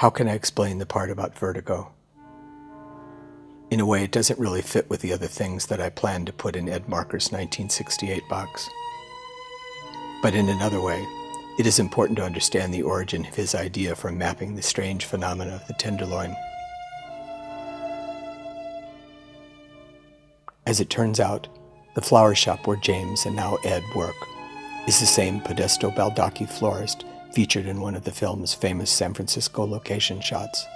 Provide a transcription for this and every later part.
How can I explain the part about Vertigo? In a way, it doesn't really fit with the other things that I planned to put in Ed Marker's 1968 box. But in another way, it is important to understand the origin of his idea for mapping the strange phenomena of the Tenderloin. As it turns out, the flower shop where James and now Ed work is the same Modesto Baldacci florist featured in one of the film's famous San Francisco location shots.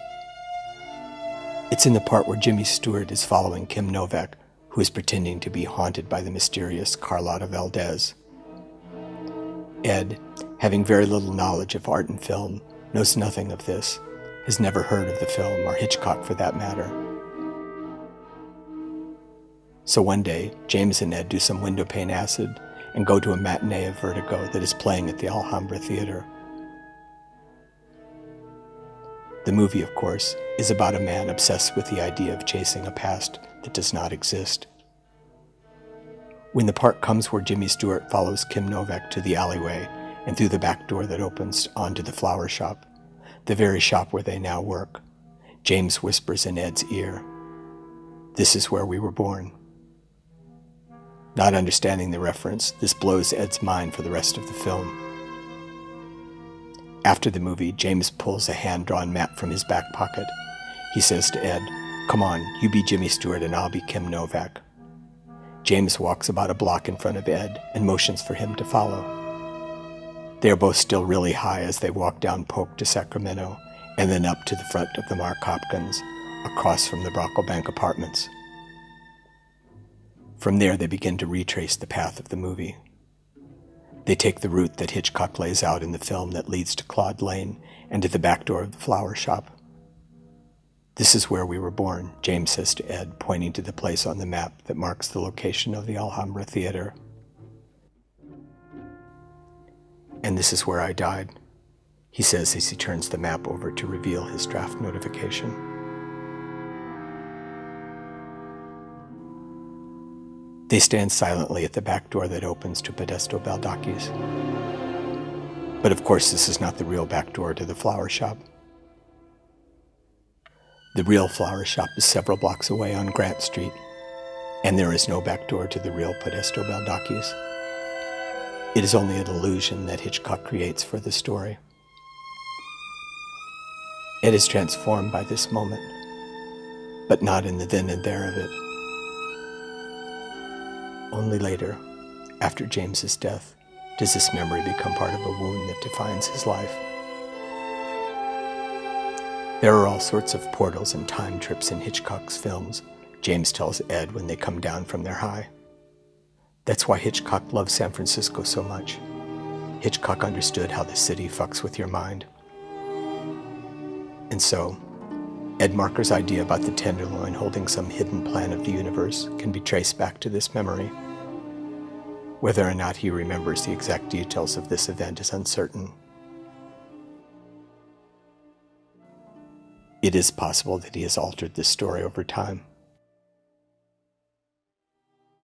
It's in the part where Jimmy Stewart is following Kim Novak, who is pretending to be haunted by the mysterious Carlotta Valdez. Ed, having very little knowledge of art and film, knows nothing of this, has never heard of the film, or Hitchcock for that matter. So one day, James and Ed do some window pane acid and go to a matinee of Vertigo that is playing at the Alhambra Theater. The movie, of course, is about a man obsessed with the idea of chasing a past that does not exist. When the part comes where Jimmy Stewart follows Kim Novak to the alleyway and through the back door that opens onto the flower shop, the very shop where they now work, James whispers in Ed's ear, "This is where we were born." Not understanding the reference, this blows Ed's mind for the rest of the film. After the movie, James pulls a hand-drawn map from his back pocket. He says to Ed, "Come on, you be Jimmy Stewart and I'll be Kim Novak." James walks about a block in front of Ed and motions for him to follow. They are both still really high as they walk down Polk to Sacramento and then up to the front of the Mark Hopkins, across from the Brocklebank Apartments. From there, they begin to retrace the path of the movie. They take the route that Hitchcock lays out in the film that leads to Claude Lane and to the back door of the flower shop. "This is where we were born," James says to Ed, pointing to the place on the map that marks the location of the Alhambra Theater. "And this is where I died," he says as he turns the map over to reveal his draft notification. They stand silently at the back door that opens to Modesto Baldacci's. But of course, this is not the real back door to the flower shop. The real flower shop is several blocks away on Grant Street, and there is no back door to the real Modesto Baldacci's. It is only an illusion that Hitchcock creates for the story. Ed is transformed by this moment, but not in the then and there of it. Only later, after James's death, does this memory become part of a wound that defines his life. There are all sorts of portals and time trips in Hitchcock's films, James tells Ed when they come down from their high. That's why Hitchcock loves San Francisco so much. Hitchcock understood how the city fucks with your mind. And so, Ed Marker's idea about the Tenderloin holding some hidden plan of the universe can be traced back to this memory. Whether or not he remembers the exact details of this event is uncertain. It is possible that he has altered this story over time.